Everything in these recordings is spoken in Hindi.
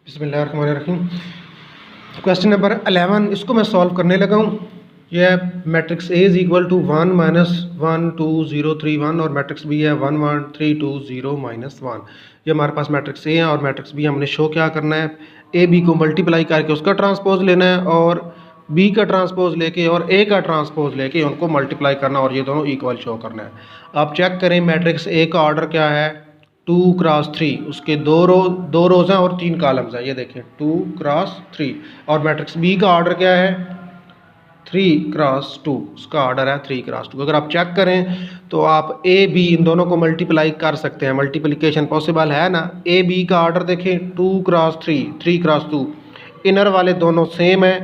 बिस्मिल्लाहिर्रहमानिर्रहीम। क्वेश्चन नंबर 11 इसको मैं सॉल्व करने लगा हूँ। यह matrix A is equal to 1 minus 1 2 0 3 1 और मैट्रिक्स बी है 1 1 3 2 0 माइनस 1। ये हमारे पास मैट्रिक्स ए है और मैट्रिक्स बी हमने शो क्या करना है, ए बी को मल्टीप्लाई करके उसका ट्रांसपोज लेना है और बी का ट्रांसपोज लेके और ए का ट्रांसपोज लेके उनको मल्टीप्लाई करना और ये दोनों इक्वल शो करना है। आप चेक करें मैट्रिक्स ए का ऑर्डर क्या है, 2x3, उसके दो रोज़ हैं और 3 कॉलम्स हैं। ये देखें 2x3। और मैट्रिक्स बी का ऑर्डर क्या है, 3x2, उसका ऑर्डर है 3x2। अगर आप चेक करें तो आप ए बी इन दोनों को मल्टीप्लाई कर सकते हैं, मल्टीप्लिकेशन पॉसिबल है ना। ए बी का ऑर्डर देखें 2x3 3x2, इनर वाले दोनों सेम है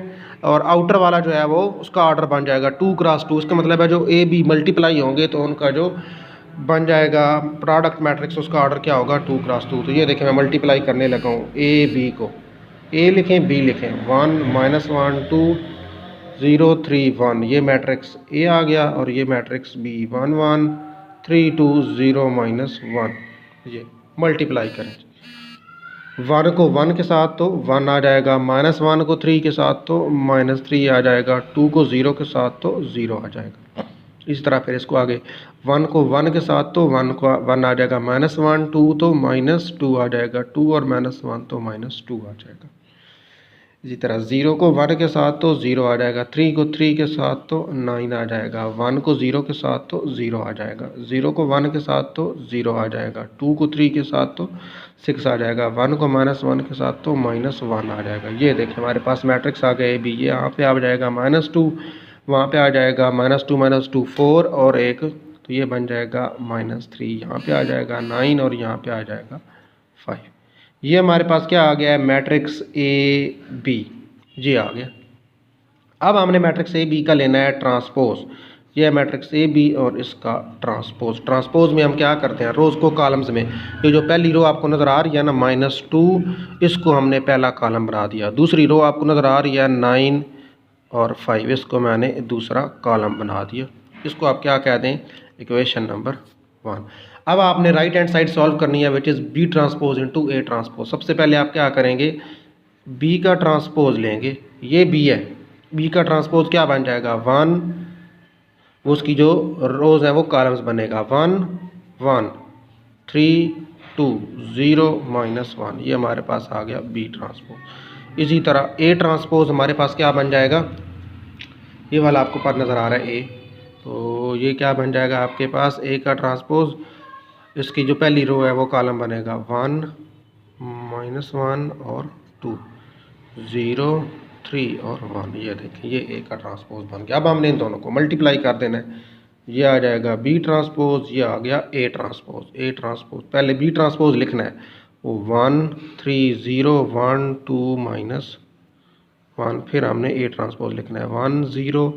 और आउटर वाला जो है वो उसका ऑर्डर बन जाएगा 2x2। इसका मतलब है जो ए बी मल्टीप्लाई होंगे तो उनका जो बन जाएगा प्रोडक्ट मैट्रिक्स, उसका ऑर्डर क्या होगा 2x2। तो ये देखें मैं मल्टीप्लाई करने लगा हूँ ए बी को, ए लिखें बी लिखें, 1 -1 2 0 3 1, ये मैट्रिक्स ए आ गया और ये मैट्रिक्स बी 1 1 3 2 0 -1। ये मल्टीप्लाई करें 1 को 1 के साथ तो 1 आ जाएगा, -1 को 3 के साथ तो -3 आ जाएगा, 2 को 0 के साथ तो 0 आ जाएगा। इस तरह फिर इसको आगे 1 को 1 के साथ तो 1 आ जाएगा, -1 2 तो -2 आ जाएगा, 2 और -1 तो -2 आ जाएगा। इसी तरह 0 को 1 के साथ तो 0 आ जाएगा, 3 को 3 के साथ तो 9 आ जाएगा, 1 को 0 के साथ तो 0 आ जाएगा, 0 को 1 के साथ तो 0 आ जाएगा, 2 को 3 के साथ तो 6 आ जाएगा, 1 को -1 के साथ तो -1 आ जाएगा। ये देखिए हमारे पास मैट्रिक्स आ गए भी, ये यहाँ पे आ जाएगा -2, वहाँ पे आ जाएगा -2 4 और 1, तो ये बन जाएगा -3, यहाँ पे आ जाएगा 9 और यहाँ पे आ जाएगा 5। ये हमारे पास क्या आ गया है, मैट्रिक्स ए बी, ये आ गया। अब हमने मैट्रिक्स ए बी का लेना है ट्रांसपोज। ये है मैट्रिक्स ए बी और इसका ट्रांसपोज। ट्रांसपोज में हम क्या करते हैं, रोज़ को कॉलम्स में, ये जो पहली रो आपको नज़र आ रही है ना -2, इसको हमने पहला कॉलम बना दिया। दूसरी रो आपको नज़र आ रही है 9 और 5, इसको मैंने दूसरा कॉलम बना दिया। इसको आप क्या कह दें, इक्वेशन नंबर 1। अब आपने राइट हैंड साइड सॉल्व करनी है, which is B transpose into A transpose. सबसे पहले आप क्या करेंगे, बी का ट्रांसपोज लेंगे, ये बी है, बी का ट्रांसपोज क्या बन जाएगा 1, उसकी जो रोज है वो कॉलम्स बनेगा 1 1 3 2 0 -1। ये हमारे पास आ गया बी ट्रांसपोज। इसी तरह ए ट्रांसपोज हमारे पास क्या बन जाएगा, ये वाला आपको पर नज़र आ रहा है ए, तो ये क्या बन जाएगा आपके पास ए का ट्रांसपोज, इसकी जो पहली रो है वो कॉलम बनेगा 1 -1 और 2 0 3 और 1। ये देखिए ये ए का ट्रांसपोज बन गया। अब हमने इन दोनों को मल्टीप्लाई कर देना है, ये आ जाएगा बी ट्रांसपोज, ये आ गया ए ट्रांसपोज। ए ट्रांसपोज पहले बी ट्रांसपोज लिखना है, वो 1 3 0 1 2 -1, फिर हमने ए ट्रांसपोज लिखना है 1 0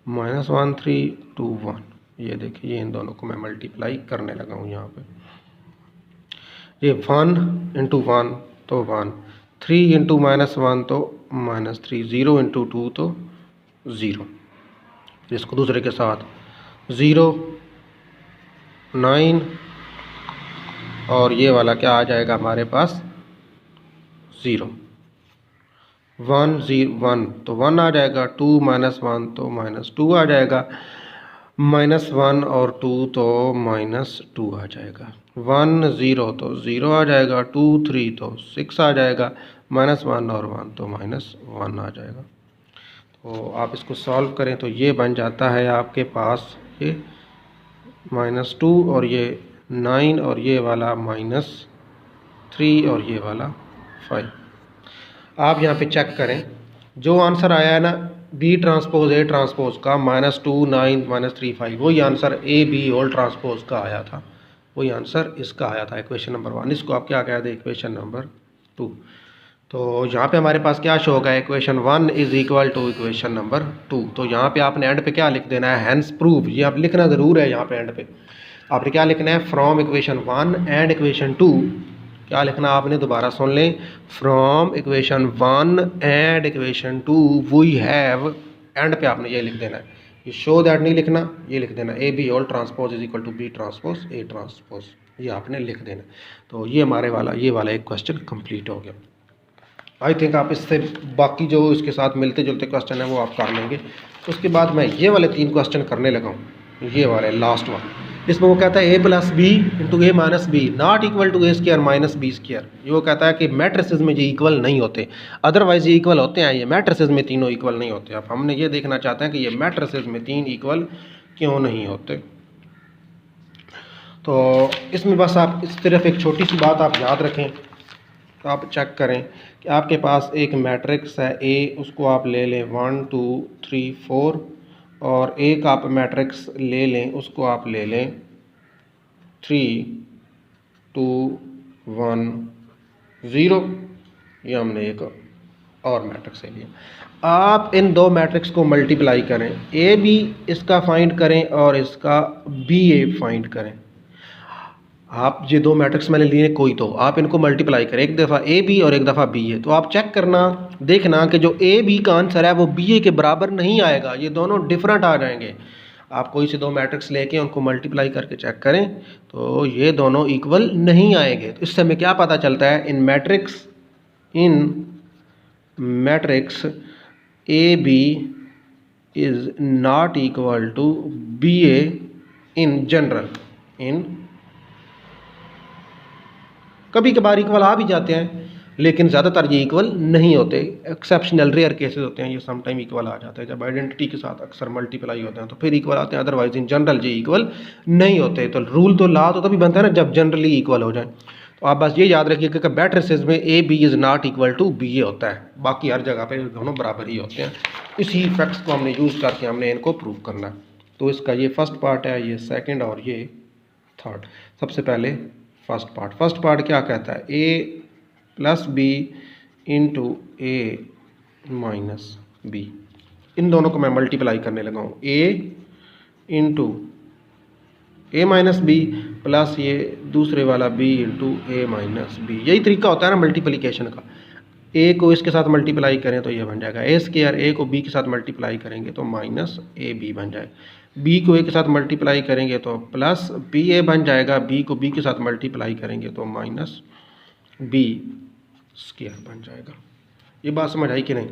-1 3 2 1। ये देखिए ये इन दोनों को मैं मल्टीप्लाई करने लगा हूँ यहाँ पे, ये 1 × 1 तो 1, 3 × -1 तो -3, 0 × 2 तो 0। इसको दूसरे के साथ 0 9 और ये वाला क्या आ जाएगा हमारे पास 0 1 0 1 तो 1 आ जाएगा, 2 -1 तो -2 आ जाएगा, -1 और 2 तो -2 आ जाएगा, 1 0 तो 0 आ जाएगा, 2 3 तो 6 आ जाएगा, -1 और 1 तो -1 आ जाएगा। तो आप इसको सॉल्व करें तो ये बन जाता है आपके पास ये -2 और ये 9 और ये वाला -3 और ये वाला 5। आप यहाँ पे चेक करें, जो आंसर आया है ना बी ट्रांसपोज ए ट्रांसपोज का -2 9 -3 5, वही answer A B whole transpose का आया था, वही आंसर इसका आया था, इक्वेशन नंबर 1। इसको आप क्या कह दें, इक्वेशन नंबर 2। तो यहाँ पे हमारे पास क्या शो होगा, equation 1 is equal to equation number 2। तो यहाँ पे आपने एंड पे क्या लिख देना है, हैंस प्रूव, ये आप लिखना ज़रूर है। यहाँ पे एंड पे आपने क्या लिखना है, फ्रॉम इक्वेशन 1 एंड इक्वेशन 2, क्या लिखना आपने, दोबारा सुन लें, from equation 1 and equation 2 we have, end पे आपने ये लिख देना है, ये शो दैट नहीं लिखना, ये लिख देना A B whole transpose is equal to B transpose A transpose, ये आपने लिख देना। तो ये हमारे वाला ये वाला एक क्वेश्चन कंप्लीट हो गया। आई थिंक आप इससे बाकी जो इसके साथ मिलते जुलते क्वेश्चन है वो आप कर लेंगे। उसके बाद मैं ये वाले 3 क्वेश्चन करने लगा हूँ, ये वाले लास्ट वाला। इसमें वो कहता है a plus B into A minus B not equal to A square minus B square. ये वो कहता है कि मैट्रिसेस में ये इक्वल नहीं होते, अदरवाइज ये इक्वल होते हैं, ये मैट्रिसेस में तीनों इक्वल नहीं होते। अब हमने ये देखना चाहते हैं कि ये मैट्रिसेस में 3 इक्वल क्यों नहीं होते। तो इसमें बस आप सिर्फ एक छोटी सी बात आप याद रखें, तो आप चेक करें कि आपके पास एक मैट्रिक्स है ए, उसको आप ले लें 1 2 3 4, और एक आप मैट्रिक्स ले लें उसको आप ले लें 3 2 1 0। ये हमने एक और मैट्रिक्स ले लिया। आप इन दो मैट्रिक्स को मल्टीप्लाई करें, ए बी इसका फाइंड करें और इसका बी ए फाइंड करें। आप ये दो मैट्रिक्स मैंने लिए कोई, तो आप इनको मल्टीप्लाई करें, एक दफ़ा ए बी और एक दफ़ा बी ए। तो आप चेक करना, देखना कि जो ए बी का आंसर है वो बी ए के बराबर नहीं आएगा, ये दोनों डिफरेंट आ जाएंगे। आप कोई से दो मैट्रिक्स लेके उनको मल्टीप्लाई करके चेक करें तो ये दोनों इक्वल नहीं आएंगे। तो इससे हमें क्या पता चलता है, in matrix A B is not equal to B A in general. कभी कभार इक्वल आ भी जाते हैं लेकिन ज़्यादातर ये इक्वल नहीं होते, एक्सेप्शनल रेयर केसेस होते हैं, ये सम टाइम इक्वल आ जाते हैं। जब आइडेंटिटी के साथ अक्सर मल्टीप्लाई होते हैं तो फिर इक्वल आते हैं, अदरवाइज इन जनरल ये इक्वल नहीं होते। तो रूल तो ला तो तभी बनता है ना जब जनरली इक्वल हो जाए। तो आप बस ये याद रखिए कि मैट्रिसेस में A B is not equal to B A होता है, बाकी हर जगह पे दोनों बराबर ही होते हैं। इसी फैक्ट्स को हमने यूज़ करके हमने इनको प्रूव करना है। तो इसका ये फर्स्ट पार्ट है, ये सेकेंड और ये थर्ड। सबसे पहले फर्स्ट पार्ट क्या कहता है, A plus B into A minus B. इन दोनों को मैं मल्टीप्लाई करने लगा हूँ, ए into A minus B plus ये दूसरे वाला B into A minus B. यही तरीका होता है ना मल्टीप्लिकेशन का। ए को इसके साथ मल्टीप्लाई करें तो ये बन जाएगा ए स्क्वायर, ए को बी के साथ मल्टीप्लाई करेंगे तो माइनस ए बी बन जाएगा, बी को ए के साथ मल्टीप्लाई करेंगे तो प्लस बी ए बन जाएगा, बी को बी के साथ मल्टीप्लाई करेंगे तो माइनस बी स्क्वायर बन जाएगा। ये बात समझ आई कि नहीं।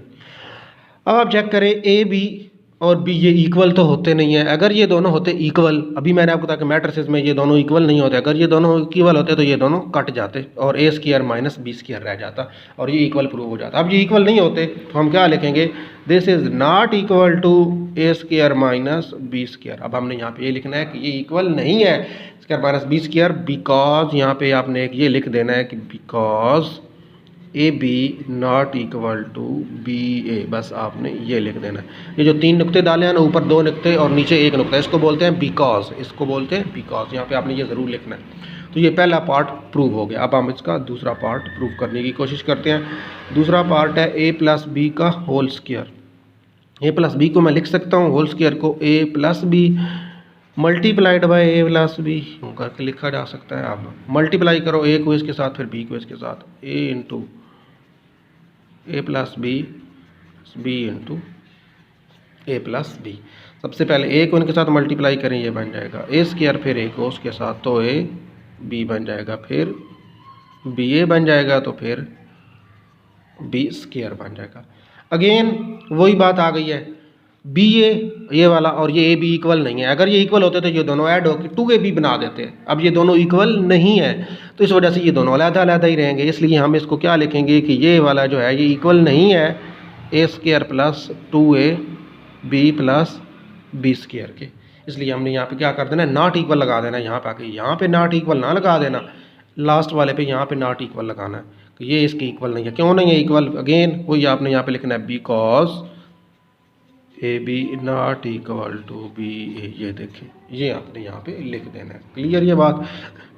अब आप चेक करें ए बी और बी ये इक्वल तो होते नहीं है। अगर ये दोनों होते इक्वल, अभी मैंने आपको कहा कि मैट्रिसेस में ये दोनों इक्वल नहीं होते, अगर ये दोनों इक्वल होते तो ये दोनों कट जाते और ए स्क्वायर माइनस बी स्क्वायर रह जाता और ये इक्वल प्रूव हो जाता। अब ये इक्वल नहीं होते तो हम क्या लिखेंगे, this is not equal to A square minus B square. अब हमने यहाँ पे ये लिखना है कि ये इक्वल नहीं है square minus B square, because यहाँ पे आपने एक ये लिख देना है कि because A B not equal to B A, बस आपने ये लिख देना है। ये जो 3 नुक्ते डाले हैं ना, ऊपर 2 नुक्ते और नीचे 1 नुक्ता, इसको बोलते हैं बिकॉज, इसको बोलते हैं बिकॉज। यहाँ पे आपने ये ज़रूर लिखना है। तो ये पहला पार्ट प्रूव हो गया। अब हम इसका दूसरा पार्ट प्रूव करने की कोशिश करते हैं। दूसरा पार्ट है ए प्लस बी का whole square. A plus B को मैं लिख सकता हूँ होल स्क्वायर को A plus B multiplied by A plus B करके लिखा जा सकता है। आप मल्टीप्लाई करो ए को इसके साथ फिर बी को इसके साथ, A into A plus B into A plus B. सबसे पहले ए को इनके साथ मल्टीप्लाई करें, ये बन जाएगा ए स्क्वायर, फिर ए को उसके साथ तो ए बी बन जाएगा, फिर बी ए बन जाएगा तो फिर बी स्क्वायर बन जाएगा। अगेन वही बात आ गई है, बी ए ये वाला और ये ए बी इक्वल नहीं है। अगर ये इक्वल होते तो ये दोनों ऐड होकर 2ab बना देते हैं। अब ये दोनों इक्वल नहीं है तो इस वजह से ये दोनों अलग-अलग ही रहेंगे। इसलिए हम इसको क्या लिखेंगे कि ये वाला जो है ये इक्वल नहीं है A square plus 2ab plus B square के। इसलिए हमने यहाँ पे क्या कर देना है, नॉट इक्वल लगा देना। यहाँ पे आके यहाँ पे नॉट इक्वल ना लगा देना, लास्ट वाले पे यहाँ पे नॉट इक्वल लगाना है कि ये इसके इक्वल नहीं है। क्यों नहीं है इक्वल, अगेन वही आपने यहाँ पे लिखना है because A B not equal to B A. ये देखें, ये आपने यहाँ पे लिख देना है। क्लियर ये बात,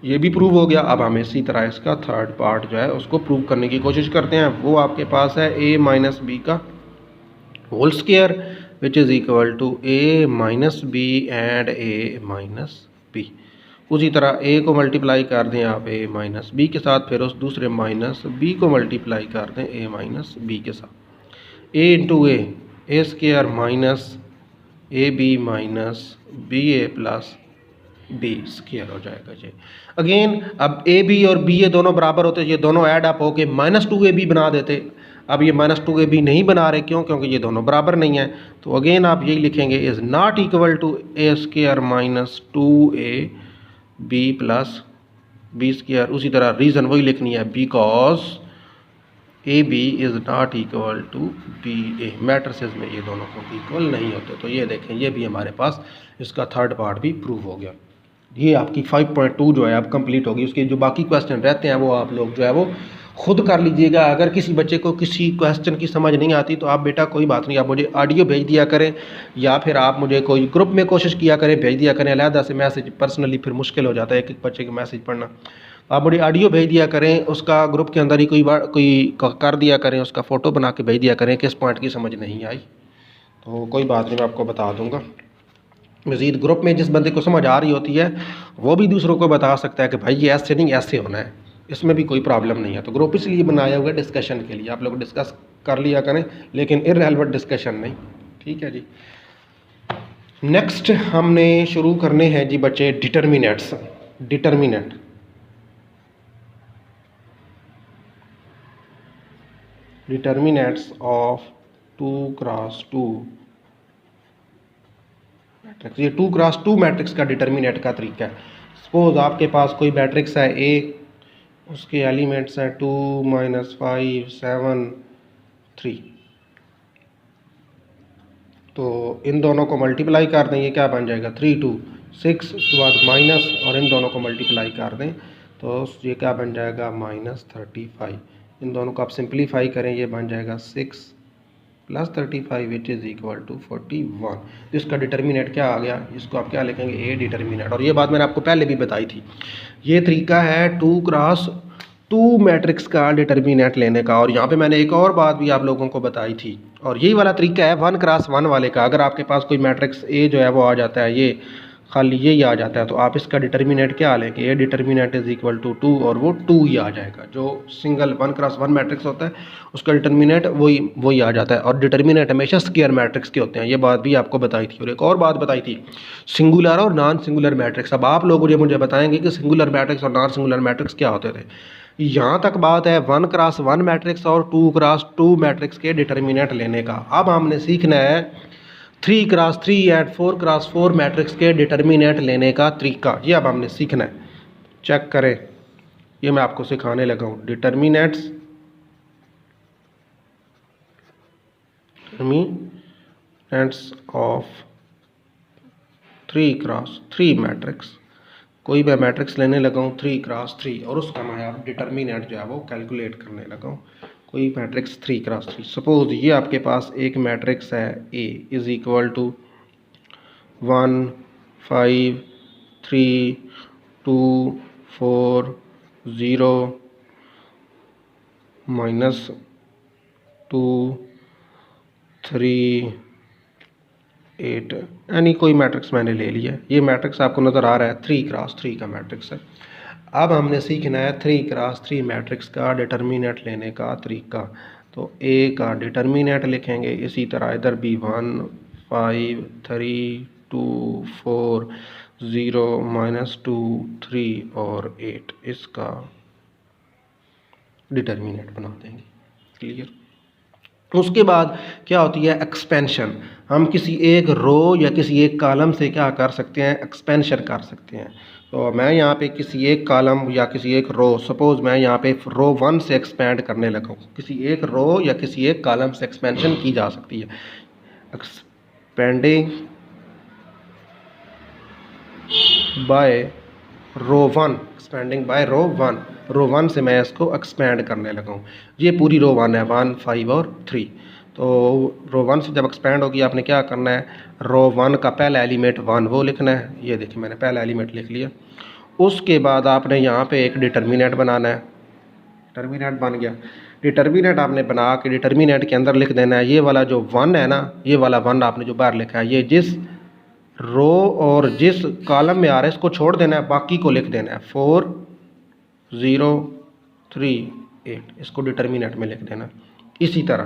ये भी प्रूव हो गया। अब हम इसी तरह इसका थर्ड पार्ट जो है उसको प्रूव करने की कोशिश करते हैं। वो आपके पास है ए माइनस बी का whole square which is equal to a minus b and a minus b. उसी तरह ए को मल्टीप्लाई कर दें आप ए माइनस बी के साथ, फिर उस दूसरे माइनस बी को मल्टीप्लाई कर दें ए माइनस बी के साथ। A into A square minus A B minus B A plus B square हो जाएगा जी। अगेन अब ए बी और बी ए दोनों बराबर होते, ये दोनों ऐड अप होके -2ab बना देते। अब ये -2 AB नहीं बना रहे, क्यों? क्योंकि ये दोनों बराबर नहीं है। तो अगेन आप यही लिखेंगे is not equal to A² - 2AB plus B²। उसी तरह रीज़न वही लिखनी है, because AB is not equal to BA। Matrices में ये दोनों को इक्वल नहीं होते। तो ये देखें, ये भी हमारे पास इसका थर्ड पार्ट भी प्रूव हो गया। ये आपकी 5.2 जो है अब कंप्लीट होगी। उसके जो बाकी क्वेश्चन रहते हैं वो आप लोग जो है वो खुद कर लीजिएगा। अगर किसी बच्चे को किसी क्वेश्चन की समझ नहीं आती तो आप बेटा कोई बात नहीं, आप मुझे ऑडियो भेज दिया करें या फिर आप मुझे कोई ग्रुप में कोशिश किया करें, भेज दिया करें अलहदा से मैसेज। पर्सनली फिर मुश्किल हो जाता है एक एक बच्चे के मैसेज पढ़ना। आप मुझे ऑडियो भेज दिया करें, उसका ग्रुप के अंदर ही कोई कर दिया करें, उसका फ़ोटो बना के भेज दिया करें किस पॉइंट की समझ नहीं आई। तो कोई बात नहीं, मैं आपको बता दूँगा। मज़ीद ग्रुप में जिस बंदे को समझ आ रही होती है वो भी दूसरों को बता सकता है कि भाई ये ऐसे नहीं ऐसे होना है, इसमें भी कोई प्रॉब्लम नहीं है। तो ग्रुप इसलिए बनाया हुआ है डिस्कशन के लिए, आप लोग डिस्कस कर लिया करें, लेकिन इररेलेवेंट डिस्कशन नहीं। ठीक है जी। नेक्स्ट हमने शुरू करने हैं जी बच्चे determinants. Determinants of 2x2 matrix. ये 2x2 मैट्रिक्स का डिटर्मिनेंट का तरीका है। सपोज आपके पास कोई मैट्रिक्स है ए, उसके एलिमेंट्स हैं 2 - 5 7 3। तो इन दोनों को मल्टीप्लाई कर दें, ये क्या बन जाएगा 3 2 6। उसके बाद माइनस और इन दोनों को मल्टीप्लाई कर दें तो ये क्या बन जाएगा -35। इन दोनों को आप सिंप्लीफाई करें, ये बन जाएगा 6 + 35 विच इज़ इक्वल टू 41। तो इसका डिटर्मिनेंट क्या आ गया, इसको आप क्या लिखेंगे ए डिटर्मिनेंट। और ये बात मैंने आपको पहले भी बताई थी। ये तरीका है 2x2 मैट्रिक्स का डिटर्मिनेंट लेने का। और यहाँ पे मैंने एक और बात भी आप लोगों को बताई थी, और यही वाला तरीका है 1x1 वाले का। अगर आपके पास कोई मैट्रिक्स ए जो है वो आ जाता है, ये खाली यही आ जाता है, तो आप इसका डिटर्मिनेंट क्या लेंगे, A determinant is equal to 2, और वो 2 ही आ जाएगा। जो सिंगल 1x1 मैट्रिक्स होता है उसका डिटर्मिनेंट वही आ जाता है। और डिटर्मिनेंट हमेशा स्क्वायर मैट्रिक्स के होते हैं, ये बात भी आपको बताई थी। और एक और बात बताई थी, सिंगुलर और नॉन सिंगुलर मैट्रिक्स। अब आप लोग मुझे बताएंगे कि सिंगुलर मैट्रिक्स और नॉन सिंगुलर मैट्रिक्स क्या होते थे। यहाँ तक बात है 1x1 मैट्रिक्स और 2x2 मैट्रिक्स के डिटर्मिनेंट लेने का। अब हमने सीखना है 3x3 एंड 4x4 मैट्रिक्स के डिटर्मिनेंट लेने का तरीका। ये अब हमने सीखना है। चेक करें, ये मैं आपको सिखाने लगा हूँ। Determinants of 3x3 matrix. कोई मैं मैट्रिक्स लेने लगा हूँ 3x3 और उसका मैं अब डिटर्मिनेंट जो है वो कैलकुलेट करने लगा हूँ। कोई मैट्रिक्स 3x3, सपोज ये आपके पास एक मैट्रिक्स है ए इज़ इक्वल टू 1 5 3 2 4 0 -2 3 8। यानी कोई मैट्रिक्स मैंने ले लिया। ये मैट्रिक्स आपको नज़र आ रहा है 3x3 का मैट्रिक्स है। अब हमने सीखना है 3x3 मैट्रिक्स का डिटर्मिनेंट लेने का तरीका। तो ए का डिटर्मिनेंट लिखेंगे, इसी तरह इधर भी 1 5 3 2 4 0 -2 3 और 8 इसका डिटर्मिनेंट बना देंगे। क्लियर। उसके बाद क्या होती है एक्सपेंशन। हम किसी एक रो या किसी एक कॉलम से क्या कर सकते हैं, एक्सपेंशन कर सकते हैं। तो मैं यहाँ पे किसी एक कॉलम या किसी एक रो, सपोज मैं यहाँ पे रो 1 से एक्सपेंड करने लगा हूँ। किसी एक रो या किसी एक कॉलम से एक्सपेंशन की जा सकती है। एक्सपेंडिंग बाय रो 1, एक्सपेंडिंग बाय रो 1। रो 1 से मैं इसको एक्सपेंड करने लगा हूँ। ये पूरी रो 1 है, 1 5 और 3। तो रो 1 से जब एक्सपेंड होगी आपने क्या करना है, रो 1 का पहला एलिमेंट 1 वो लिखना है। ये देखिए मैंने पहला एलिमेंट लिख लिया। उसके बाद आपने यहाँ पे एक डिटर्मिनेंट बनाना है। डिटर्मिनेंट बन गया। डिटर्मिनेंट आपने बना के डिटर्मिनेंट के अंदर लिख देना है ये वाला जो 1 है ना, ये वाला 1 आपने जो बाहर लिखा है, ये जिस रो और जिस कॉलम में आ रहा है इसको छोड़ देना है, बाकी को लिख देना है 4 0 3 8। इसको डिटर्मिनेंट में लिख देना। इसी तरह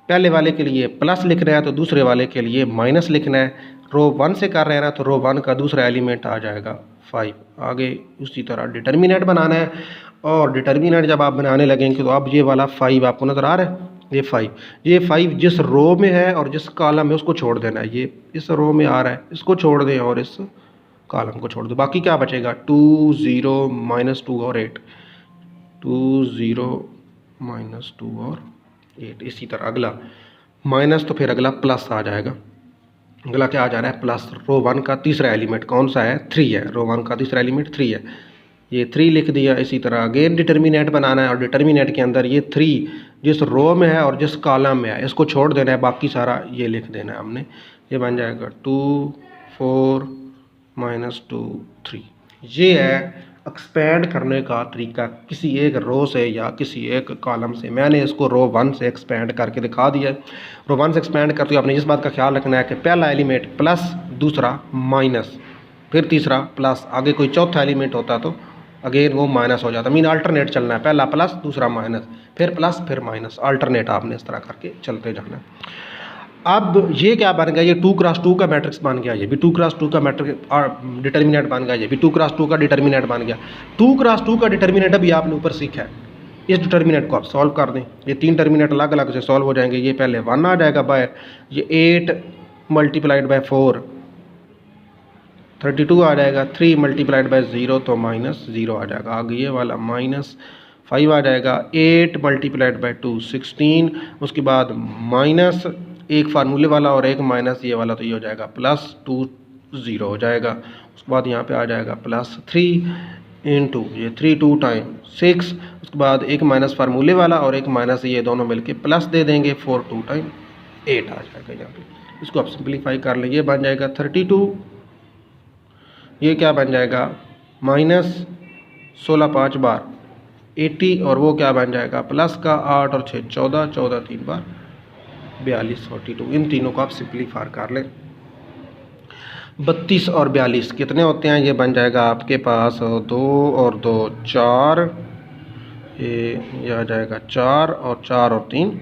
पहले वाले के लिए प्लस लिखना है तो दूसरे वाले के लिए माइनस लिखना है। रो 1 से कर रहे हैं ना तो रो 1 का दूसरा एलिमेंट आ जाएगा 5। आगे उसी तरह डिटर्मिनेंट बनाना है। और डिटर्मिनेंट जब आप बनाने लगेंगे तो अब ये वाला 5 आपको नज़र आ रहा है, ये 5 जिस रो में है और जिस कॉलम में उसको छोड़ देना है। ये इस रो में आ रहा है, इसको छोड़ दें और इस कॉलम को छोड़ दो। बाकी क्या बचेगा 2 0 -2 और 8, 2 0 -2 और 8। इसी तरह अगला माइनस, तो फिर अगला प्लस आ जाएगा। अगला क्या आ जा रहा है प्लस। रो 1 का तीसरा एलिमेंट कौन सा है 3 है। रो 1 का तीसरा एलिमेंट 3 है, ये 3 लिख दिया। इसी तरह अगेन डिटर्मिनेंट बनाना है और डिटर्मिनेंट के अंदर ये 3 जिस रो में है और जिस कॉलम में है इसको छोड़ देना है, बाकी सारा ये लिख देना है हमने। ये बन जाएगा 2 4 -2 3। ये है एक्सपेंड करने का तरीका किसी एक रो से या किसी एक कॉलम से। मैंने इसको रो 1 से एक्सपेंड करके दिखा दिया है। रो 1 से एक्सपेंड करते हुए आपने इस बात का ख्याल रखना है कि पहला एलिमेंट प्लस, दूसरा माइनस, फिर तीसरा प्लस। आगे कोई चौथा एलिमेंट होता तो अगेन वो माइनस हो जाता। मीन अल्टरनेट चलना है, पहला प्लस दूसरा माइनस, फिर प्लस फिर माइनस, अल्टरनेट आपने इस तरह करके चलते जाना है। अब ये क्या बन गया, ये 2 क्रॉस 2 का मैट्रिक्स बन गया। ये भी 2 क्रॉस 2 का मैट्रिक्स डिटर्मिनेंट बन गया। ये भी 2 क्रॉस 2 का डिटर्मिनेंट बन गया। 2 क्रॉस 2 का डिटर्मिनेंट अभी आपने ऊपर सीखा है। इस डिटर्मिनेंट को आप सॉल्व कर दें, ये 3 टर्मिनेंट अलग अलग से सॉल्व हो जाएंगे। ये पहले 1 आ जाएगा बाहर, ये 8 × 4 32 आ जाएगा। 3 × 0 तो -0 आ जाएगा। आगे ये वाला -5 आ जाएगा। 8 × 2 16, उसके बाद माइनस एक फार्मूले वाला और एक माइनस ये वाला, तो ये हो जाएगा +2 0 हो जाएगा। उसके बाद यहाँ पे आ जाएगा +3 × ये 3 2 टाइम 6, उसके बाद एक माइनस फार्मूले वाला और एक माइनस ये दोनों मिलके प्लस दे देंगे 4 2 टाइम 8 आ जाएगा यहाँ पे। इसको आप सिंप्लीफाई कर लें, ये बन जाएगा 32। ये क्या बन जाएगा -16 5 बार 80, और वो क्या बन जाएगा प्लस का 8 और 6 14, 14 3 बार 42 42। इन तीनों को आप सिंप्लीफाई कर लें। 32 और 42 कितने होते हैं, ये बन जाएगा आपके पास 2 और 2 4, ये आ जाएगा 4 और 4 और 3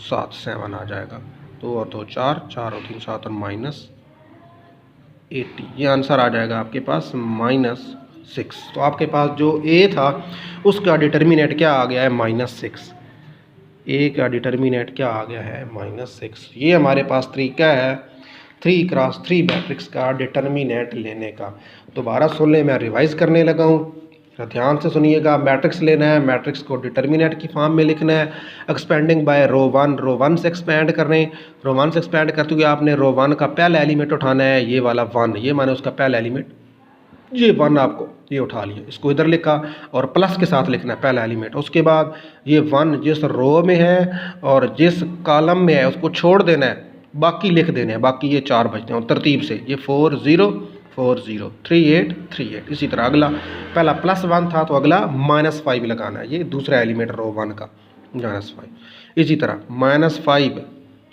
7 7 आ जाएगा। 2 और 2 4, 4 और 3 7 और -80। ये आंसर आ जाएगा आपके पास -6। तो आपके पास जो ए था उसका डिटर्मिनेंट क्या आ गया है -6। ए का डिटर्मिनेंट क्या आ गया है -6। ये हमारे पास तरीका है 3 क्रॉस 3 मैट्रिक्स का डिटर्मिनेंट लेने का। दोबारा सुन लें, मैं रिवाइज़ करने लगा हूँ, ध्यान से सुनिएगा। मैट्रिक्स लेना है, मैट्रिक्स को डिटर्मिनेंट की फॉर्म में लिखना है। एक्सपेंडिंग बाय रो 1 से एक्सपेंड कर रहे हैं। रो 1 से एक्सपेंड करते हुए आपने रो 1 का पहला एलिमेंट उठाना है, ये वाला 1, ये माने उसका पहला एलिमेंट, ये 1 आपको ये उठा लिया, इसको इधर लिखा और प्लस के साथ लिखना है पहला एलिमेंट। उसके बाद ये 1 जिस रो में है और जिस कॉलम में है उसको छोड़ देना है, बाकी लिख देने हैं। बाकी ये 4 बचते हैं तरतीब से, ये 4 0 4 0 3 8 3 8। इसी तरह अगला पहला +1 था तो अगला -5 लगाना है, ये दूसरा एलिमेंट रो 1 का -5। इसी तरह -5,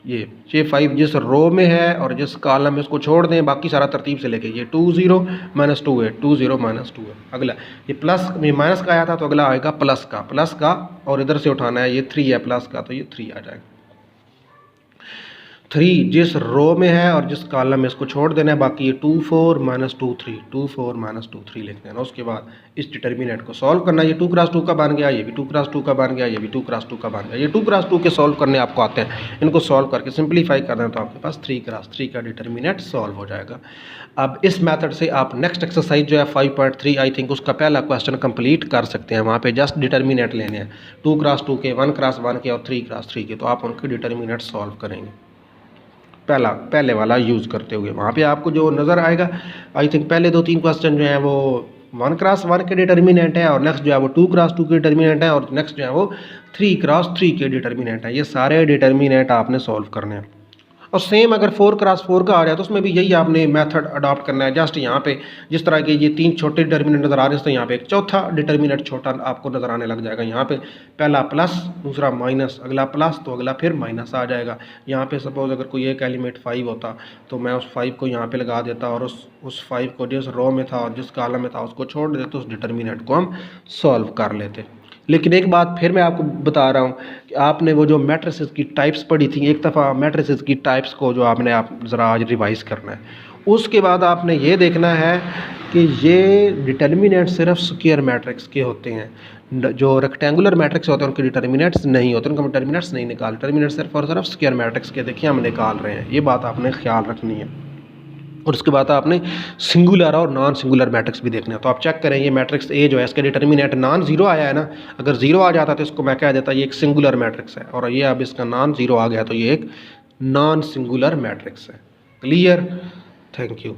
ये 5 जिस रो में है और जिस कॉलम में उसको छोड़ दें, बाकी सारा तरतीब से लेके। ये 2 0 -2 है, 2 0 -2 है। अगला ये प्लस में माइनस का आया था तो अगला आएगा प्लस का और इधर से उठाना है, ये 3 है प्लस का तो ये 3 आ जाएगा। 3 जिस रो में है और जिस कॉलम में इसको छोड़ देना है, बाकी ये 2 4 -2 3 2 4 -2 3 लिख देना। उसके बाद इस डिटर्मिनेंट को सॉल्व करना। ये 2 क्रॉस 2 का बन गया, ये भी 2 क्रॉस 2 का बन गया, ये भी 2 क्रॉस 2 का बन गया। ये 2 क्रॉस 2 के सॉल्व करने आपको आते हैं, इनको सॉल्व करके सिंप्लीफाई करना है तो आपके पास 3 क्रॉस 3 का डिटर्मिनेंट सॉल्व हो जाएगा। अब इस मेथड से आप नेक्स्ट एक्सरसाइज जो है 5.3 आई थिंक उसका पहला क्वेश्चन कंप्लीट कर सकते हैं। वहाँ पे जस्ट डिटर्मिनेंट लेने हैं 2 क्रॉस 2 के, 1 क्रॉस 1 के और 3 क्रॉस 3 के, तो आप उनके डिटर्मिनेंट सॉल्व करेंगे पहले वाला यूज़ करते हुए। वहाँ पे आपको जो नज़र आएगा आई थिंक पहले 2-3 क्वेश्चन जो हैं वो 1 क्रॉस 1 के डिटर्मिनेंट है और नेक्स्ट जो है वो 2 क्रॉस 2 के डिटर्मिनेंट है और नेक्स्ट जो है वो 3 क्रॉस 3 के डिटर्मिनेंट है। ये सारे डिटर्मिनेंट आपने सॉल्व करने हैं। और सेम अगर 4 क्रॉस 4 का आ रहा है तो उसमें भी यही आपने मेथड अडॉप्ट करना है। जस्ट यहाँ पे जिस तरह के ये 3 छोटे डिटर्मिनेंट नज़र आ रहे हैं तो यहाँ पे एक चौथा डिटर्मिनेंट छोटा आपको नज़र आने लग जाएगा। यहाँ पे पहला प्लस, दूसरा माइनस, अगला प्लस तो अगला फिर माइनस आ जाएगा। यहाँ पे सपोज अगर कोई एक एलिमेंट 5 होता तो मैं उस 5 को यहाँ पे लगा देता और उस 5 को जिस रो में था और जिस कॉलम में था उसको छोड़ देते तो उस डिटर्मिनेंट को हम सॉल्व कर लेते। लेकिन एक बात फिर मैं आपको बता रहा हूँ कि आपने वो जो मैट्रिसेस की टाइप्स पढ़ी थी, एक दफ़ा मैट्रिसेस की टाइप्स को जो आपने ज़रा आज रिवाइज़ करना है। उसके बाद आपने ये देखना है कि ये डिटर्मिनेंट सिर्फ स्क्वायर मैट्रिक्स के होते हैं, जो रेक्टेंगुलर मैट्रिक्स होते हैं उनके डिटर्मिनेंट्स नहीं होते, उनका डिटर्मिनेंट्स नहीं निकाल, डिटर्मिनेंट सिर्फ और सिर्फ स्क्वायर मैट्रिक्स के देखिए हम निकाल रहे हैं, ये बात आपने ख्याल रखनी है। और उसके बाद आपने सिंगुलर और नॉन सिंगुलर मैट्रिक्स भी देखना है। तो आप चेक करें ये मैट्रिक्स ए जो है इसका डिटर्मिनेंट नॉन जीरो आया है ना, अगर जीरो आ जाता तो इसको मैं कह देता ये एक सिंगुलर मैट्रिक्स है, और ये अब इसका नॉन जीरो आ गया तो ये एक नॉन सिंगुलर मैट्रिक्स है। क्लियर? Thank you.